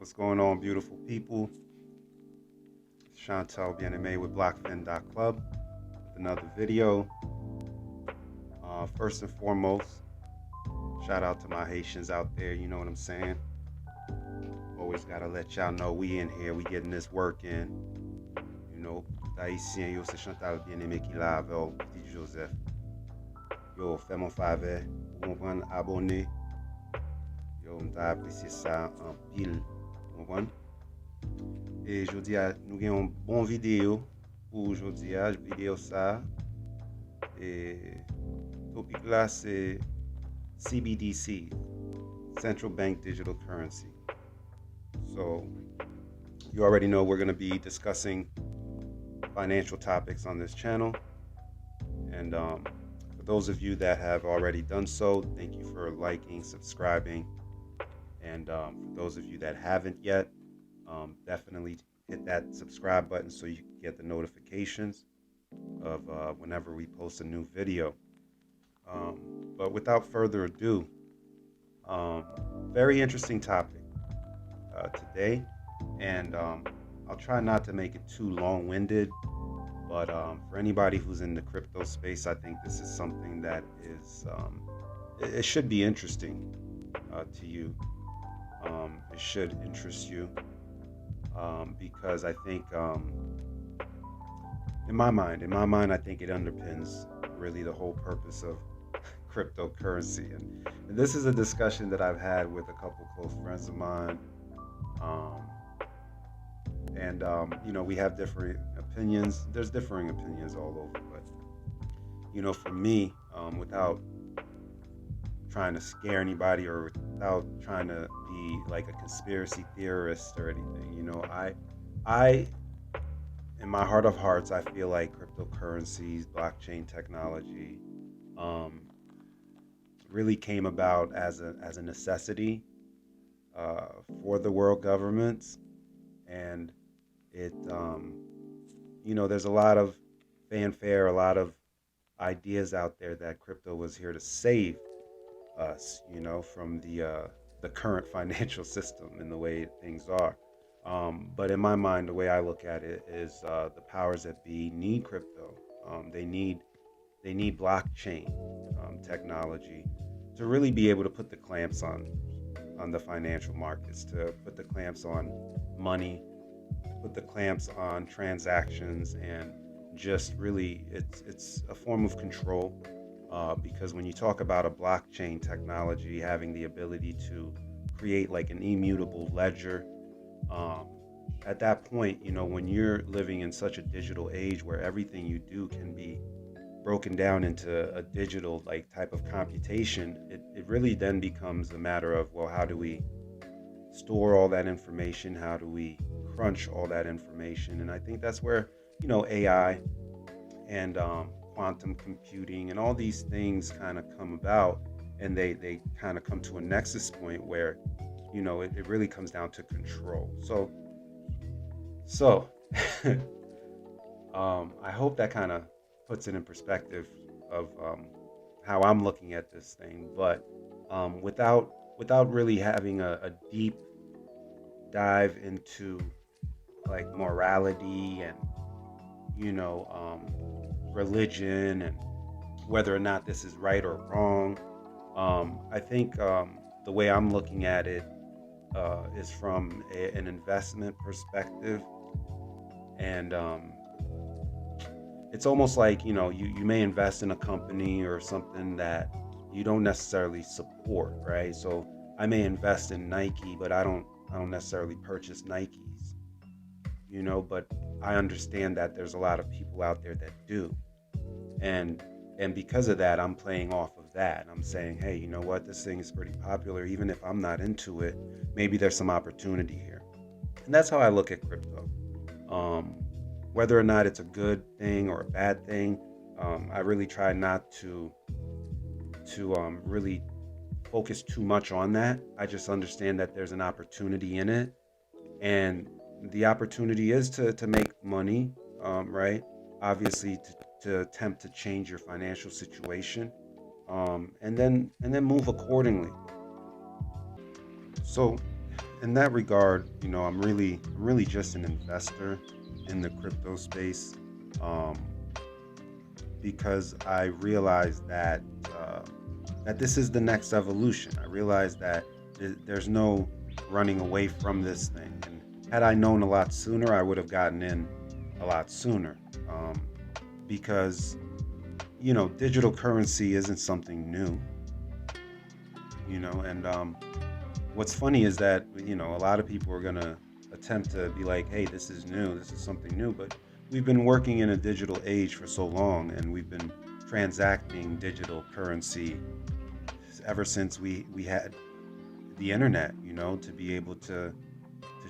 What's going on, beautiful people? Chantal Bien-Aimé with BlokFin.Club with another video. First and foremost, shout out to my Haitians out there, you know what I'm saying? Always gotta let y'all know we in here, we getting this work in. You know, tout Haïtien, yo, c'est Chantal Bien-Aimé qui la avec Petit Joseph. Yo, fais mon faveur, vous comprenez, abonner. Yo, m'ta apprécié ça en pile, vous comprenez? Et aujourd'hui, nous avons un bon vidéo pour aujourd'hui. Vidéo ça. Et le topic là, c'est CBDC, Central Bank Digital Currency. So, you already know we're going to be discussing financial topics on this channel. And for those of you that have already done so, thank you for liking, subscribing. And for those of you that haven't yet, definitely hit that subscribe button so you can get the notifications of whenever we post a new video. But without further ado, very interesting topic today, and I'll try not to make it too long-winded, but for anybody who's in the crypto space, I think this is something that is it should be interesting to you. It should interest you. Because I think, in my mind, I think it underpins really the whole purpose of cryptocurrency. And this is a discussion that I've had with a couple close friends of mine. You know, we have different opinions. There's differing opinions all over. But, you know, for me, without trying to scare anybody or without trying to be like a conspiracy theorist or anything, you know, I in my heart of hearts, I feel like cryptocurrencies, blockchain technology, really came about as a necessity for the world governments. And it you know, there's a lot of fanfare, a lot of ideas out there that crypto was here to save us, you know, from the current financial system and the way things are. But in my mind, the way I look at it is the powers that be need crypto. They need blockchain technology to really be able to put the clamps on the financial markets, to put the clamps on money, put the clamps on transactions, and just really it's a form of control. Because when you talk about a blockchain technology having the ability to create like an immutable ledger, at that point, you know, when you're living in such a digital age where everything you do can be broken down into a digital like type of computation, it really then becomes a matter of, well, how do we store all that information? How do we crunch all that information? And I think that's where, you know, AI and quantum computing and all these things kind of come about, and they kind of come to a nexus point where, you know, it really comes down to control. So I hope that kind of puts it in perspective of how I'm looking at this thing, but without really having a deep dive into like morality and, you know, religion and whether or not this is right or wrong. I think the way I'm looking at it is from an investment perspective, and it's almost like, you know, you may invest in a company or something that you don't necessarily support, right? So I may invest in Nike, but I don't necessarily purchase Nikes, you know, but I understand that there's a lot of people out there that do. And because of that, I'm playing off of that. I'm saying, hey, you know what, this thing is pretty popular. Even if I'm not into it, maybe there's some opportunity here. And that's how I look at crypto. Whether or not it's a good thing or a bad thing, I really try not to really focus too much on that. I just understand that there's an opportunity in it, and the opportunity is to make money, right? Obviously, to attempt to change your financial situation, and then move accordingly. So in that regard, I'm really just an investor in the crypto space, um, because I realize uh, that this is the next evolution. I realize that there's no running away from this thing. And had I known a lot sooner, I would have gotten in a lot sooner. Because digital currency isn't something new. And what's funny is that a lot of people are gonna attempt to be like, hey, this is new, this is something new, but we've been working in a digital age for so long, and we've been transacting digital currency ever since we had the internet, to be able to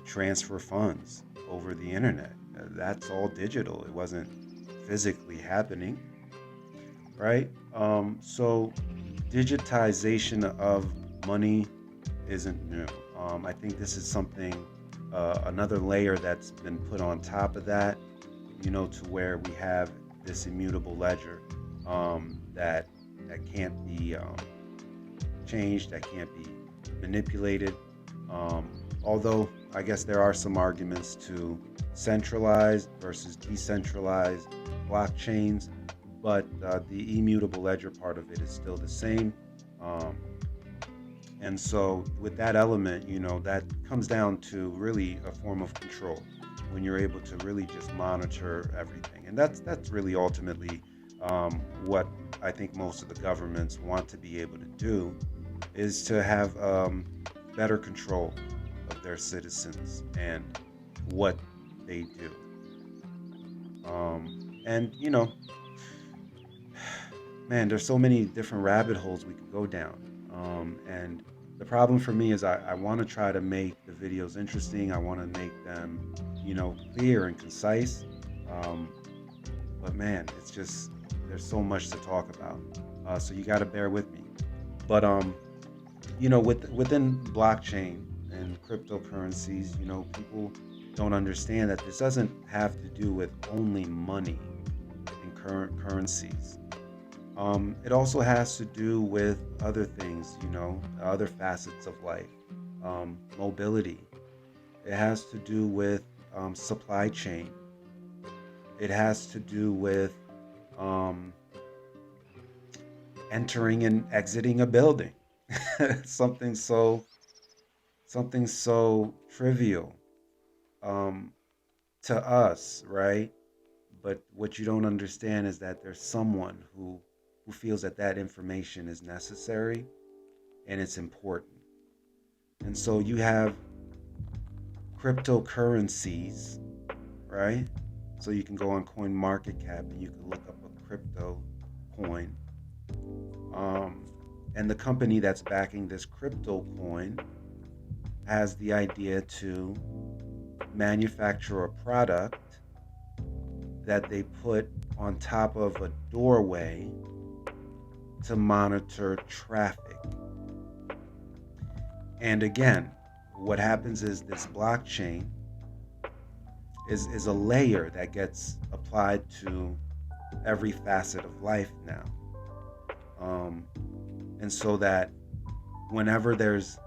transfer funds over the internet. That's all digital. It wasn't physically happening, right? So digitization of money isn't new. I think this is something, another layer that's been put on top of that, to where we have this immutable ledger, that can't be changed, that can't be manipulated. Although I guess there are some arguments to centralized versus decentralized blockchains, but the immutable ledger part of it is still the same. Um, and so, with that element, that comes down to really a form of control when you're able to really just monitor everything. And that's really ultimately what I think most of the governments want to be able to do, is to have better control of their citizens and what they do. And man, there's so many different rabbit holes we could go down. And the problem for me is I want to try to make the videos interesting. I want to make them, clear and concise. Um, but man, it's just, there's so much to talk about. So you got to bear with me. But within blockchain and cryptocurrencies, people don't understand that this doesn't have to do with only money and current currencies. It also has to do with other things, other facets of life, mobility. It has to do with supply chain. It has to do with um, entering and exiting a building. something so something so trivial, um, to us, right? But what you don't understand is that there's someone who feels that that information is necessary and it's important. And so you have cryptocurrencies, right? So you can go on Coin Market Cap and you can look up a crypto coin. Um, and the company that's backing this crypto coin has the idea to manufacture a product that they put on top of a doorway to monitor traffic. And again, what happens is this blockchain is a layer that gets applied to every facet of life now. Um, and so that whenever there's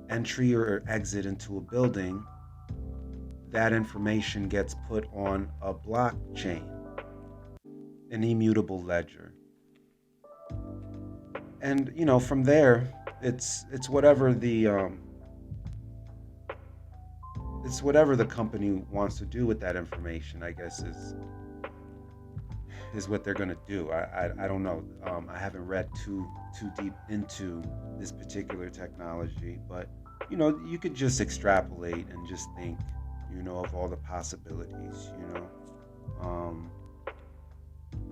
entry or exit into a building, that information gets put on a blockchain, an immutable ledger. And from there, it's whatever the company wants to do with that information, I guess, is what they're going to do. I don't know. I haven't read too deep into this particular technology, but you could just extrapolate and just think, of all the possibilities. Um,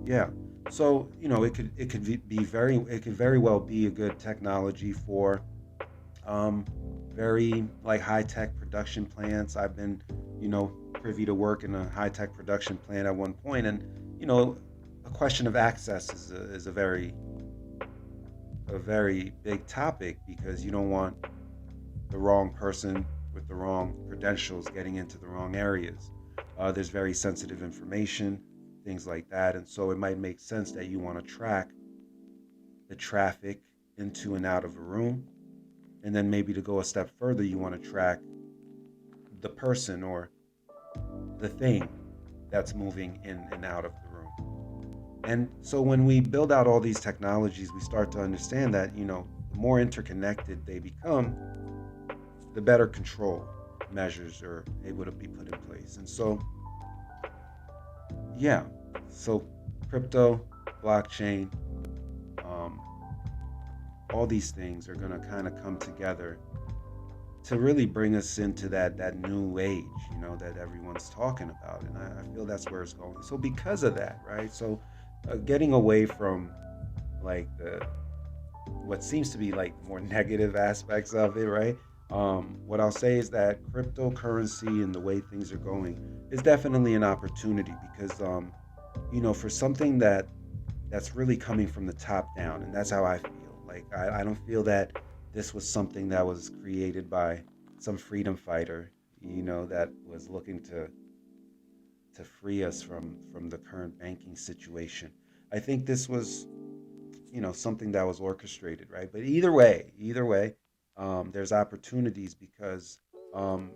yeah. So it could very well be a good technology for very like high tech production plants. I've been privy to work in a high tech production plant at one point, and a question of access is a very big topic, because you don't want the wrong person with the wrong credentials getting into the wrong areas. There's very sensitive information, things like that, and so it might make sense that you want to track the traffic into and out of a room, And then maybe to go a step further, you want to track the person or the thing that's moving in and out of the room. And so when we build out all these technologies, we start to understand that, the more interconnected they become, the better control measures are able to be put in place. And so, yeah, so crypto, blockchain, um, all these things are going to kind of come together to really bring us into that new age, that everyone's talking about. And I feel that's where it's going. So because of that, right? So getting away from like the what seems to be like more negative aspects of it, right? What I'll say is that cryptocurrency and the way things are going is definitely an opportunity because, for something that's really coming from the top down, and that's how I feel. Like I don't feel that this was something that was created by some freedom fighter, that was looking to free us from the current banking situation. I think this was something that was orchestrated, right? But either way, there's opportunities because um,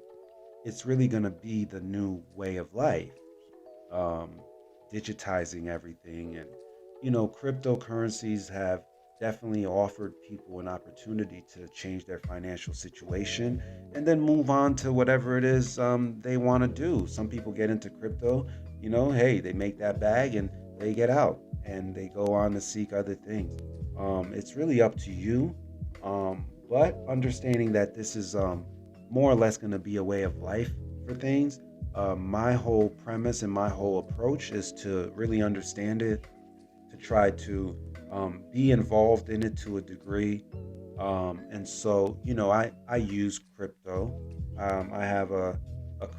it's really going to be the new way of life, um, digitizing everything. And cryptocurrencies have definitely offered people an opportunity to change their financial situation and then move on to whatever it is they want to do. Some people get into crypto, hey, they make that bag and they get out and they go on to seek other things. It's really up to you, but understanding that this is more or less going to be a way of life for things. My whole premise and my whole approach is to really understand it, to try to be involved in it to a degree. And so, I use crypto. I have a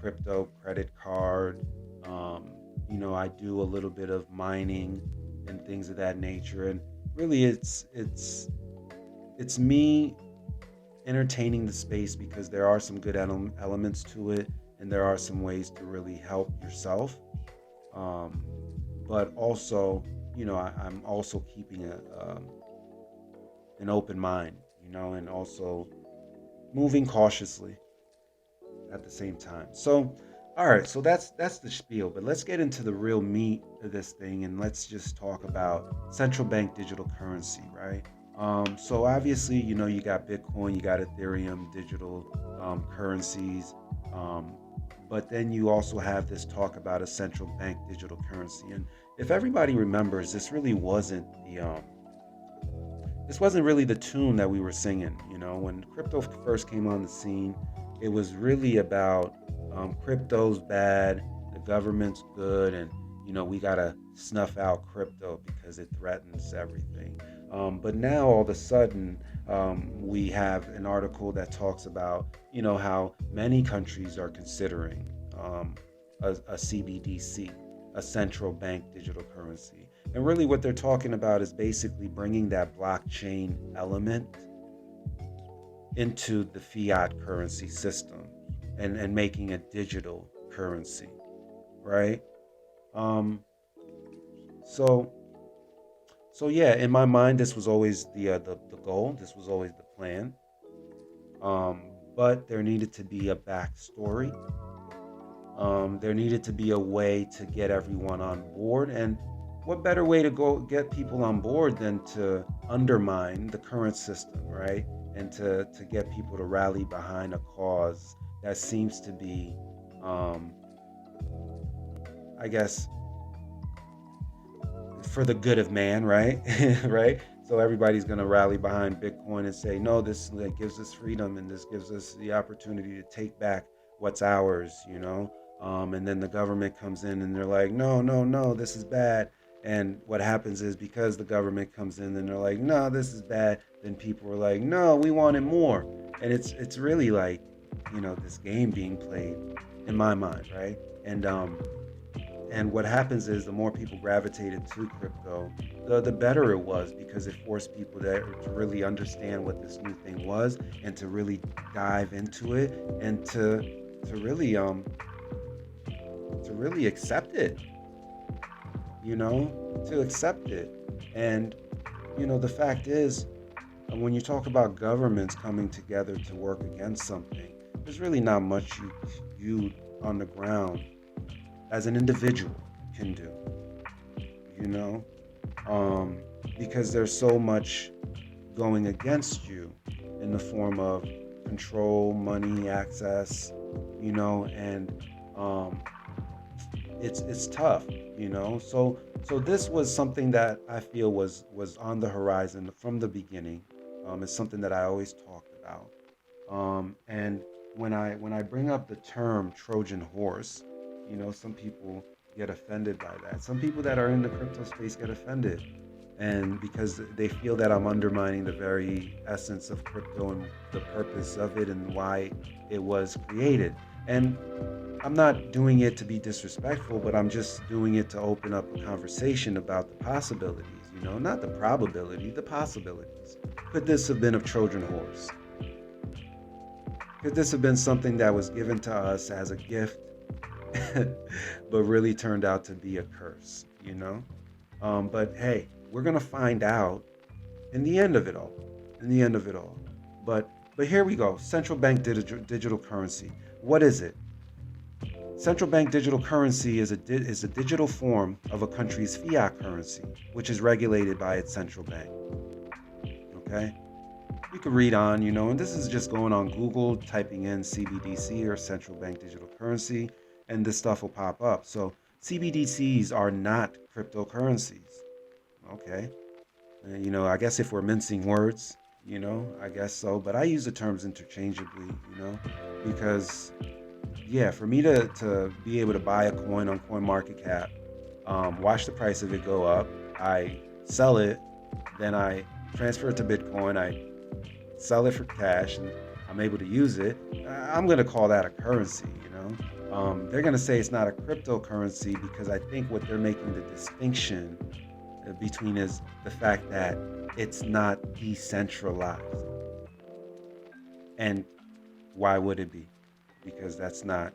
crypto credit card. Um, I do a little bit of mining and things of that nature. And really, it's me entertaining the space because there are some good elements to it, and there are some ways to really help yourself. Um, but also, I'm also keeping an open mind, and also moving cautiously at the same time. So, all right, so that's the spiel, but let's get into the real meat of this thing, and let's just talk about central bank digital currency, right? So obviously, you got Bitcoin, you got Ethereum, digital currencies, um, but then you also have this talk about a central bank digital currency. And if everybody remembers, this wasn't really the tune that we were singing. When crypto first came on the scene, it was really about crypto's bad, the government's good, and we gotta snuff out crypto because it threatens everything. But now all of a sudden, we have an article that talks about how many countries are considering a CBDC, a central bank digital currency. And really, what they're talking about is basically bringing that blockchain element into the fiat currency system and making a digital currency, right? Um, so, so yeah, in my mind, this was always the goal. This was always the plan. Um, but there needed to be a backstory. There needed to be a way to get everyone on board. And what better way to go get people on board than to undermine the current system, right? And to get people to rally behind a cause that seems to be, um, I guess, for the good of man, right? Right? So everybody's going to rally behind Bitcoin and say, no, this like, gives us freedom and this gives us the opportunity to take back what's ours. And then the government comes in and they're like, no, no, no, this is bad. And what happens is because the government comes in and they're like, no, this is bad, then people are like, no, we want it more. And it's really like, this game being played in my mind, right? And what happens is the more people gravitated to crypto, the better it was because it forced people to really understand what this new thing was and to really dive into it and to really accept it, to accept it. And the fact is, when you talk about governments coming together to work against something, there's really not much you on the ground as an individual can do, you know, um, because there's so much going against you in the form of control, money, access, and um, it's tough, So this was something that I feel was on the horizon from the beginning. It's something that I always talked about. And when I bring up the term Trojan horse, some people get offended by that. Some people that are in the crypto space get offended, and because they feel that I'm undermining the very essence of crypto and the purpose of it and why it was created. And I'm not doing it to be disrespectful, but I'm just doing it to open up a conversation about the possibilities, not the probability, the possibilities. Could this have been a Trojan horse? Could this have been something that was given to us as a gift, but really turned out to be a curse? But hey, we're gonna find out in the end of it all. In the end of it all. But here we go. Central bank digital currency. What is it? Central bank digital currency is a digital form of a country's fiat currency, which is regulated by its central bank. Okay? You can read on, and this is just going on Google, typing in CBDC or central bank digital currency, and this stuff will pop up. So CBDCs are not cryptocurrencies. Okay. I guess if we're mincing words, I guess so. But I use the terms interchangeably, because yeah, for me to be able to buy a coin on CoinMarketCap, watch the price of it go up, I sell it, then I transfer it to Bitcoin, I sell it for cash, and I'm able to use it. I'm gonna call that a currency. They're gonna say it's not a cryptocurrency because I think what they're making the distinction between is the fact that it's not decentralized. And why would it be? Because that's not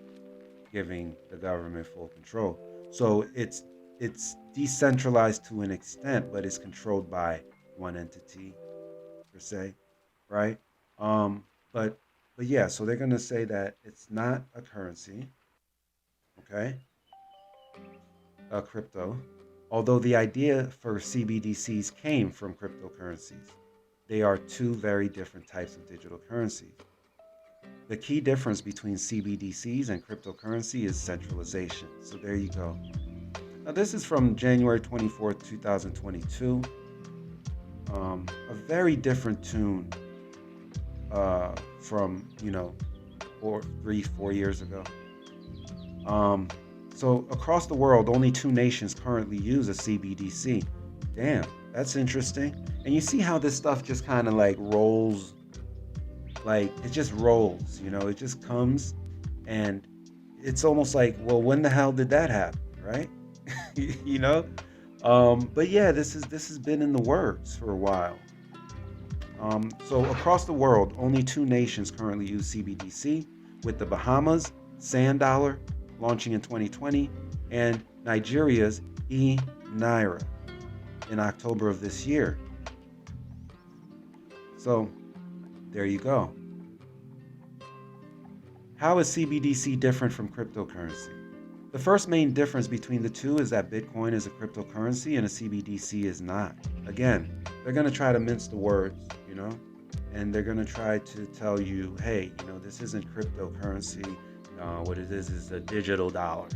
giving the government full control. So it's decentralized to an extent, but it's controlled by one entity per se, right? Um, but but yeah, so they're gonna say that it's not a currency, okay, a crypto. Although the idea for CBDCs came from cryptocurrencies, they are two very different types of digital currencies. The key difference between CBDCs and cryptocurrency is centralization. So there you go. Now, this is from January 24th, 2022. A very different tune from, 4 years ago. So across the world, only 2 nations currently use a CBDC. Damn, that's interesting. And you see how this stuff just kind of like rolls, like it just rolls, it just comes, and it's almost like, well, when the hell did that happen, right? you know. But yeah, this has been in the works for a while. So across the world, only 2 nations currently use CBDC, with the Bahamas, Sand Dollar, launching in 2020, and Nigeria's Naira in October of this year. So there you go. How is CBDC different from cryptocurrency? The first main difference between the two is that Bitcoin is a cryptocurrency and a CBDC is not. Again, they're going to try to mince the words, and they're going to try to tell you, hey, this isn't cryptocurrency. What it is a digital dollar,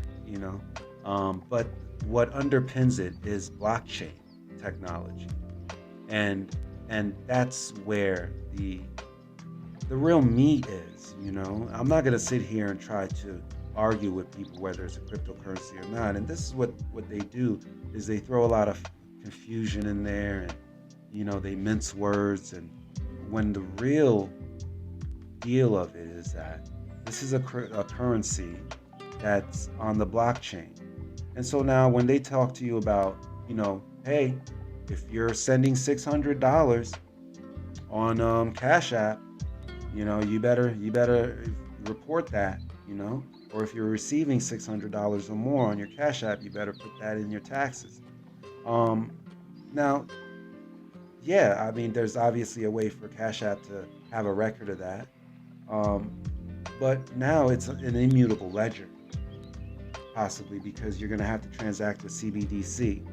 But what underpins it is blockchain technology, and that's where the real meat is. I'm not gonna sit here and try to argue with people whether it's a cryptocurrency or not. And this is what they do is they throw a lot of confusion in there, and they mince words. And when the real deal of it is that this is a currency that's on the blockchain. And so now when they talk to you about, hey, if you're sending $600 on Cash App, you better report that, or if you're receiving $600 or more on your Cash App, you better put that in your taxes. Now, yeah, I mean, there's obviously a way for Cash App to have a record of that. Um, but now it's an immutable ledger, possibly because you're going to have to transact with CBDC,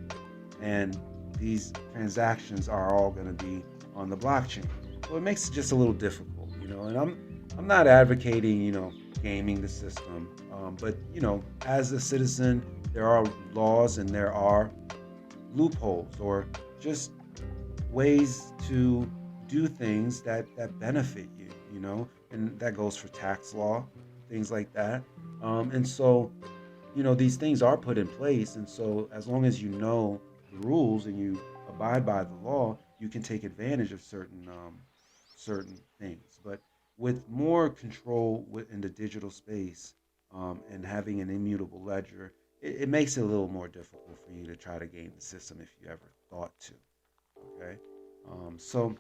and these transactions are all going to be on the blockchain. So it makes it just a little difficult, And I'm not advocating, gaming the system, but as a citizen, there are laws and there are loopholes or just ways to do things that benefit you, and that goes for tax law, things like that. And so, these things are put in place, and so as long as you know the rules and you abide by the law, you can take advantage of certain things. But with more control in the digital space, and having an immutable ledger, it makes it a little more difficult for you to try to game the system if you ever thought to. Okay, so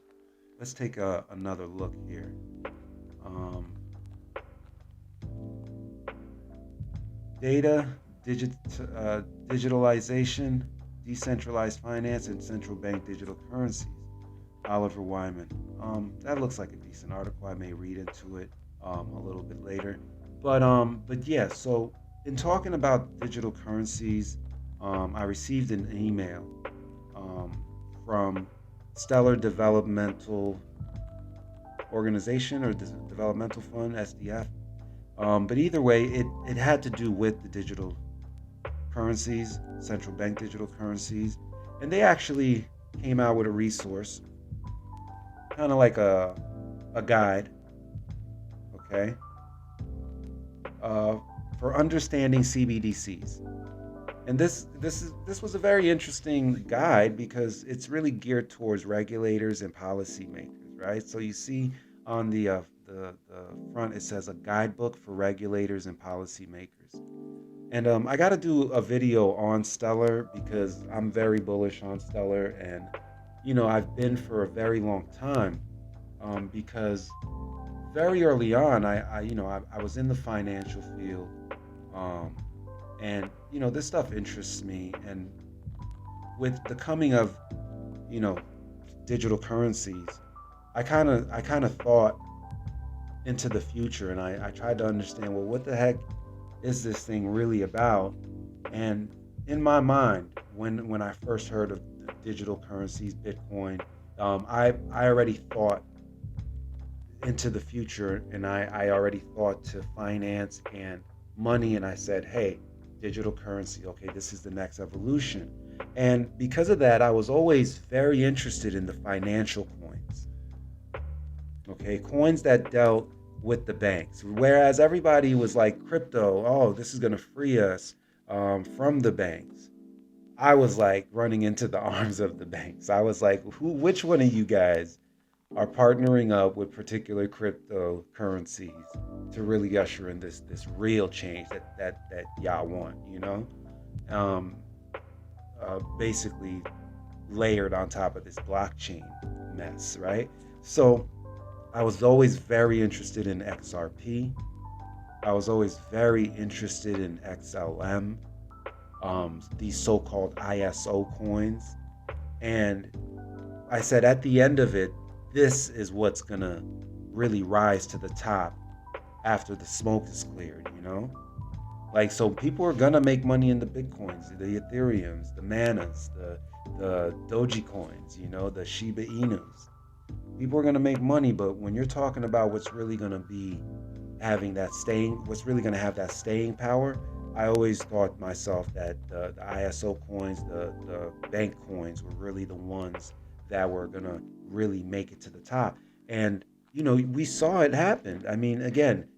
let's take another look here. Um, data, digit, digitalization, decentralized finance, and central bank digital currencies. Oliver Wyman. That looks like a decent article. I may read into it a little bit later. But yeah. So in talking about digital currencies, I received an email um, from Stellar Developmental Organization or Developmental Fund (SDF). But either way, it had to do with the digital currencies, central bank digital currencies, and they actually came out with a resource, kind of like a guide, okay, uh, for understanding CBDCs. And this was a very interesting guide because it's really geared towards regulators and policymakers, right? So you see on the front it says a guidebook for regulators and policymakers. And I got to do a video on Stellar because I'm very bullish on Stellar, and I've been for a very long time, because very early on I was in the financial field, um, and this stuff interests me, and with the coming of you know digital currencies, I kind of thought into the future, and I tried to understand, well, what the heck is this thing really about? And in my mind, when I first heard of digital currencies, Bitcoin, I already thought into the future, and I already thought to finance and money, and I said, hey, digital currency, okay, this is the next evolution. And because of that, I was always very interested in the financial coins, okay, coins that dealt with the banks. Whereas everybody was like, crypto, oh, this is going to free us from the banks. I was like running into the arms of the banks. I was like, which one of you guys are partnering up with particular cryptocurrencies to really usher in this real change that y'all want, Um, basically layered on top of this blockchain mess, right? So I was always very interested in XRP. I was always very interested in XLM, these so-called ISO coins. And I said at the end of it, this is what's gonna really rise to the top after the smoke is cleared. Like, so people are gonna make money in the Bitcoins, the Ethereums, the Manas, the Doji coins, the Shiba Inus. People are gonna make money, but when you're talking about what's really gonna be what's really gonna have that staying power, I always thought myself that the ISO coins, the bank coins, were really the ones that were gonna really make it to the top. And we saw it happen. I mean, again,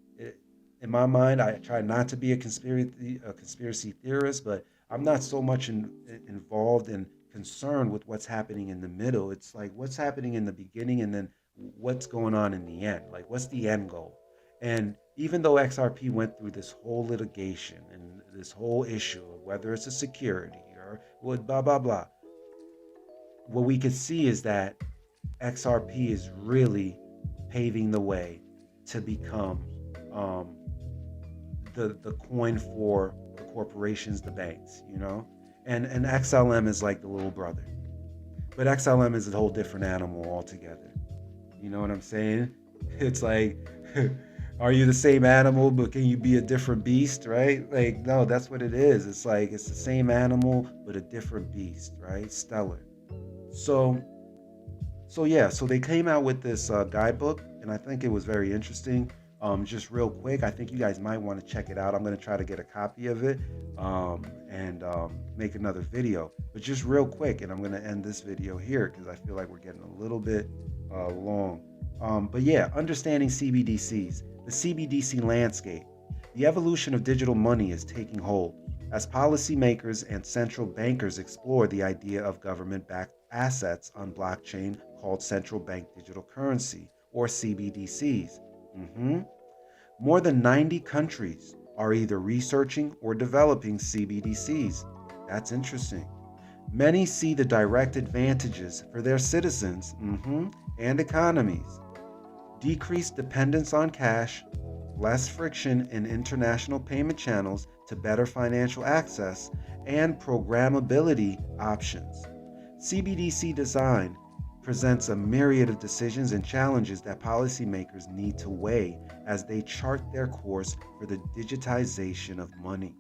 in my mind, I try not to be a conspiracy theorist, but I'm not so much involved and concerned with what's happening in the middle. It's like what's happening in the beginning, and then what's going on in the end. Like, what's the end goal? And even though XRP went through this whole litigation and this whole issue of whether it's a security or what, blah blah blah, what we could see is that XRP is really paving the way to become um, the coin for the corporations, the banks, and XLM is like the little brother. But XLM is a whole different animal altogether. You know what I'm saying? It's like, are you the same animal, but can you be a different beast, right? Like, no, that's what it is. It's like, it's the same animal, but a different beast, right? Stellar. So, so they came out with this guidebook, and I think it was very interesting. Just real quick, I think you guys might want to check it out. I'm going to try to get a copy of it and make another video. But just real quick, and I'm going to end this video here because I feel like we're getting a little bit long. But yeah, understanding CBDCs, the CBDC landscape. The evolution of digital money is taking hold as policymakers and central bankers explore the idea of government-backed assets on blockchain called central bank digital currency, or CBDCs. More than 90 countries are either researching or developing CBDCs. That's interesting. Many see the direct advantages for their citizens and economies. Decreased dependence on cash, less friction in international payment channels to better financial access, and programmability options. CBDC design presents a myriad of decisions and challenges that policymakers need to weigh as they chart their course for the digitization of money.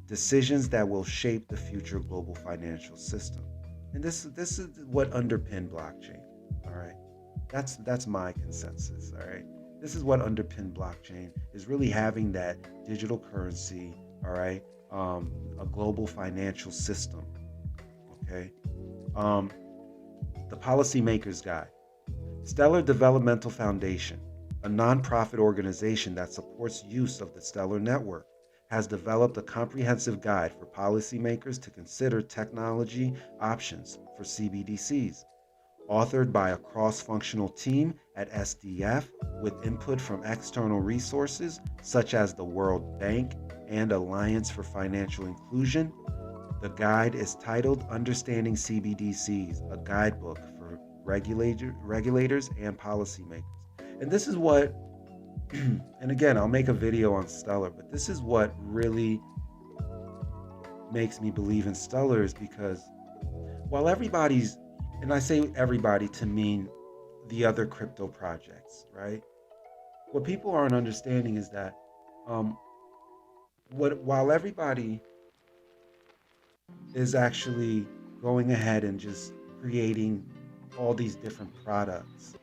Decisions that will shape the future global financial system. And this is what underpinned blockchain. All right. That's my consensus. All right. This is what underpinned blockchain is really having that digital currency. All right. A global financial system. Okay. The Policymaker's Guide. Stellar Developmental Foundation, a nonprofit organization that supports use of the Stellar Network, has developed a comprehensive guide for policymakers to consider technology options for CBDCs. Authored by a cross-functional team at SDF with input from external resources such as the World Bank and Alliance for Financial Inclusion, the guide is titled Understanding CBDCs, a guidebook for regulators and policymakers. And this is what, and again, I'll make a video on Stellar, but this is what really makes me believe in Stellar is because while everybody's, and I say everybody to mean the other crypto projects, right? What people aren't understanding is that while everybody is actually going ahead and just creating all these different products,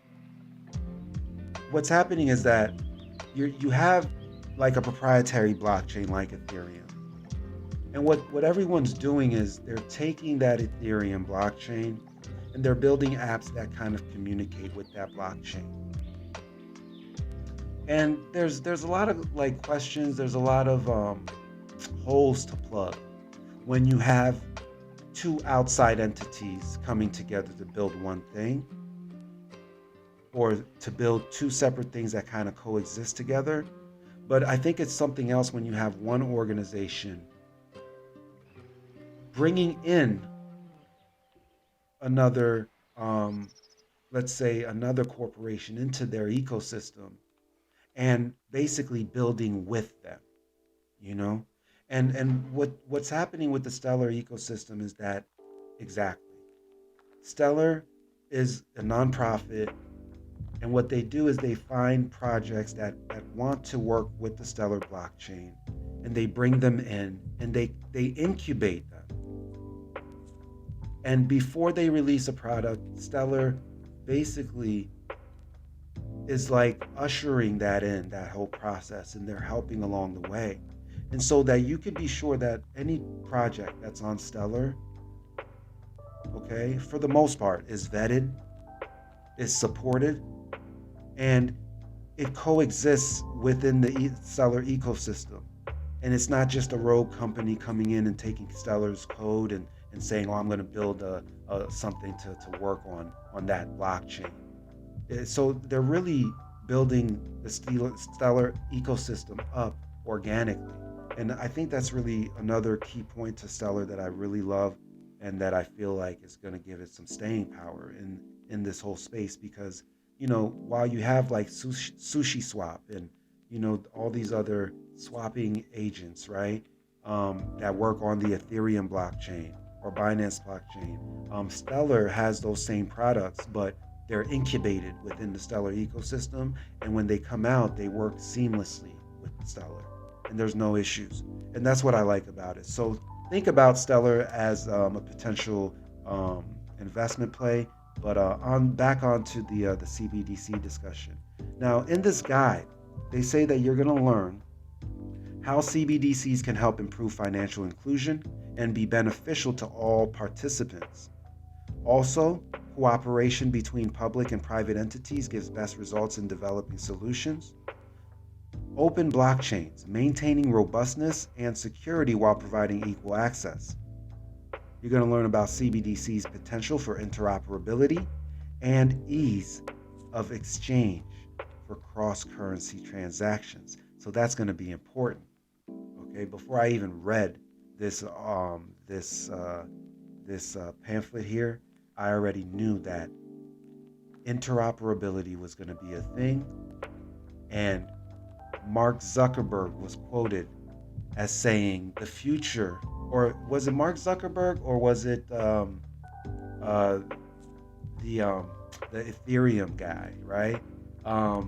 what's happening is that you have like a proprietary blockchain like Ethereum. And what everyone's doing is they're taking that Ethereum blockchain and they're building apps that kind of communicate with that blockchain. And there's a lot of like questions, there's a lot of holes to plug when you have two outside entities coming together to build one thing, or to build two separate things that kind of coexist together. But I think it's something else when you have one organization bringing in another, let's say another corporation into their ecosystem and basically building with them, you know? And what's happening with the Stellar ecosystem is that exactly. Stellar is a nonprofit, and what they do is they find projects that want to work with the Stellar blockchain, and they bring them in and they incubate them. And before they release a product, Stellar basically is like ushering that in, that whole process, and they're helping along the way. And so that you can be sure that any project that's on Stellar, okay, for the most part, is vetted, is supported, and it coexists within the Stellar ecosystem. And it's not just a rogue company coming in and taking Stellar's code and saying, oh, I'm going to build something to work on that blockchain. So they're really building the Stellar ecosystem up organically. And I think that's really another key point to Stellar that I really love and that I feel like is going to give it some staying power in this whole space. Because, you know, while you have like Sushi Swap and, you know, all these other swapping agents, right, that work on the Ethereum blockchain, or Binance blockchain. Stellar has those same products, but they're incubated within the Stellar ecosystem, and when they come out, they work seamlessly with Stellar, and there's no issues. And that's what I like about it. So think about Stellar as a potential investment play. But on back onto the CBDC discussion. Now, in this guide, they say that you're going to learn how CBDCs can help improve financial inclusion and be beneficial to all participants. Also, cooperation between public and private entities gives best results in developing solutions. Open blockchains, maintaining robustness and security while providing equal access. You're going to learn about CBDC's potential for interoperability and ease of exchange for cross-currency transactions. So that's going to be important. Okay, before I even read this pamphlet here, I already knew that interoperability was going to be a thing, and Mark Zuckerberg was quoted as saying the future, or was it Mark Zuckerberg, or was it the Ethereum guy, right? I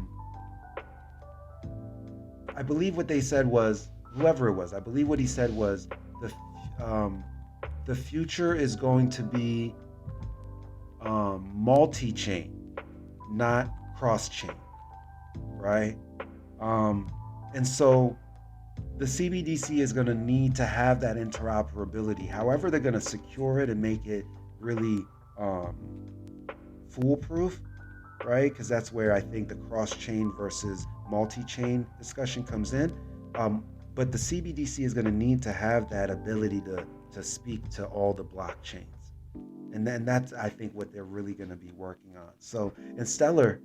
believe what they said was, whoever it was, I believe what he said was the future is going to be multi-chain, not cross-chain, right? And so the CBDC is going to need to have that interoperability. However, they're going to secure it and make it really foolproof, right? Because that's where I think the cross-chain versus multi-chain discussion comes in. But the CBDC is going to need to have that ability to speak to all the blockchains. And then that's, I think, what they're really going to be working on. So, and Stellar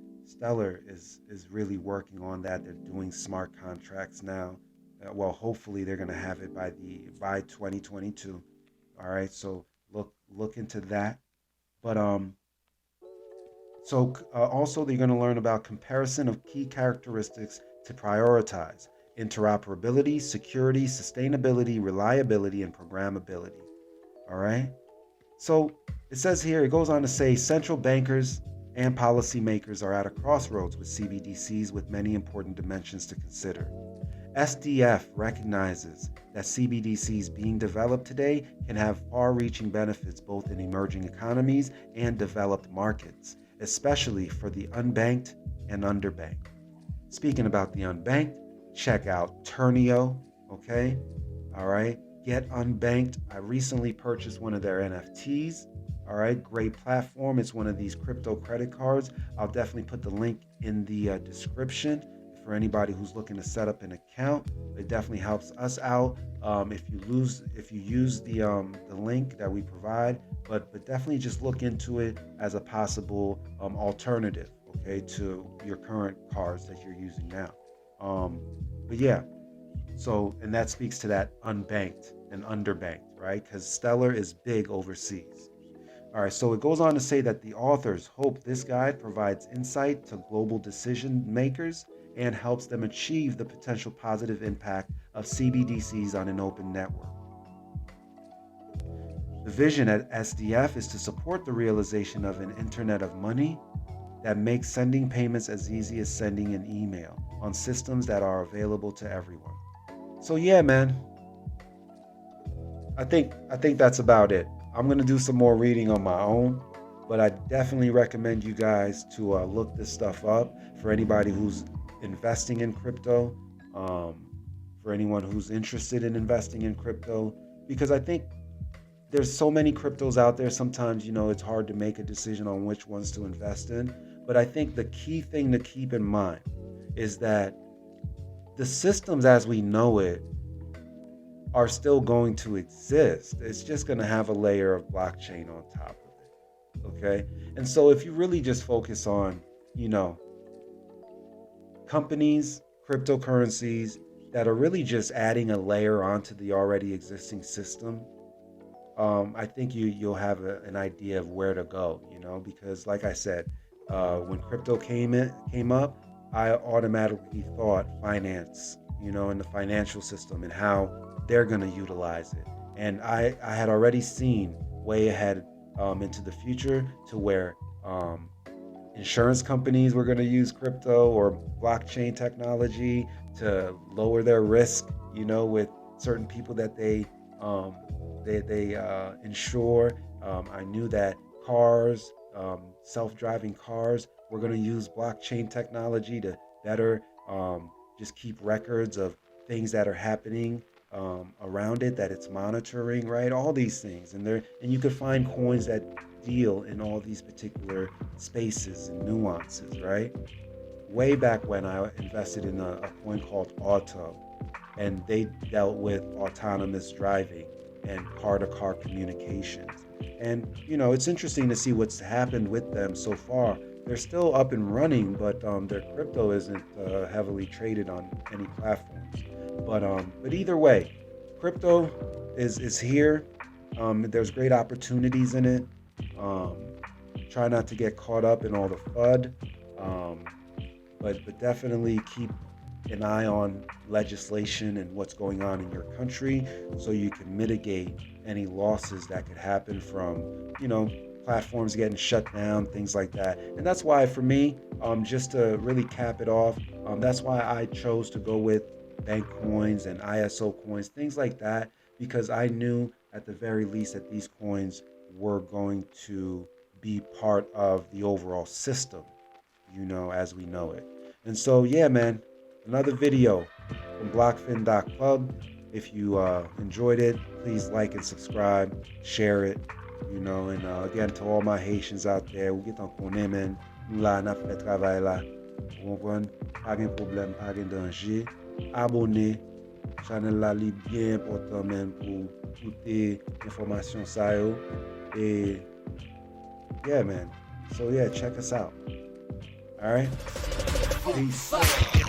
is really working on that. They're doing smart contracts now. Well, hopefully they're going to have it by 2022. All right, so look into that. But also they're going to learn about comparison of key characteristics to prioritize: interoperability, security, sustainability, reliability, and programmability. All right. So it says here, it goes on to say, central bankers and policymakers are at a crossroads with CBDCs with many important dimensions to consider. SDF recognizes that CBDCs being developed today can have far-reaching benefits both in emerging economies and developed markets, especially for the unbanked and underbanked. Speaking about the unbanked, check out Turnio, okay? All right, get unbanked. I recently purchased one of their NFTs. All right, great platform. It's one of these crypto credit cards. I'll definitely put the link in the description for anybody who's looking to set up an account. It definitely helps us out if you use the link that we provide. But definitely just look into it as a possible alternative, okay, to your current cards that you're using now. But yeah, so, and that speaks to that unbanked and underbanked, right? Because Stellar is big overseas. All right, so it goes on to say that the authors hope this guide provides insight to global decision makers and helps them achieve the potential positive impact of CBDCs on an open network. The vision at SDF is to support the realization of an internet of money that makes sending payments as easy as sending an email on systems that are available to everyone. So yeah, man, I think that's about it. I'm gonna do some more reading on my own, but I definitely recommend you guys to look this stuff up for anybody who's investing in crypto, for anyone who's interested in investing in crypto, because I think there's so many cryptos out there. Sometimes, it's hard to make a decision on which ones to invest in. But I think the key thing to keep in mind is that the systems as we know it are still going to exist. It's just going to have a layer of blockchain on top of it. Okay. And so if you really just focus on, companies, cryptocurrencies that are really just adding a layer onto the already existing system, I think you'll have an idea of where to go, because like I said, when crypto came up, I automatically thought finance, in the financial system and how they're going to utilize it. And I had already seen way ahead into the future to where insurance companies were going to use crypto or blockchain technology to lower their risk, with certain people that um, they insure. I knew that cars, self-driving cars, were going to use blockchain technology to better just keep records of things that are happening around it, that it's monitoring, right? All these things, and you could find coins that deal in all these particular spaces and nuances, right? Way back when I invested in a coin called Auto, and they dealt with autonomous driving and car to car communications. And, it's interesting to see what's happened with them so far. They're still up and running, but their crypto isn't heavily traded on any platforms. But either way, crypto is here. There's great opportunities in it. Um, Try not to get caught up in all the FUD, um, but definitely keep an eye on legislation and what's going on in your country so you can mitigate any losses that could happen from, platforms getting shut down, things like that. And that's why, for me, just to really cap it off, that's why I chose to go with bank coins and ISO coins, things like that, because I knew at the very least that these coins were going to be part of the overall system, as we know it. And so, yeah, man, another video from BlokFin.Club. If you enjoyed it, please like and subscribe, share it, and again, to all my Haitians out there, ou get an konen men, nou la na fè travay la, kompren, pa gen problem, pa gen danje, abone, channel la li bien important men pou koute informasyon sa yo, e, yeah, man, so yeah, check us out, alright, peace.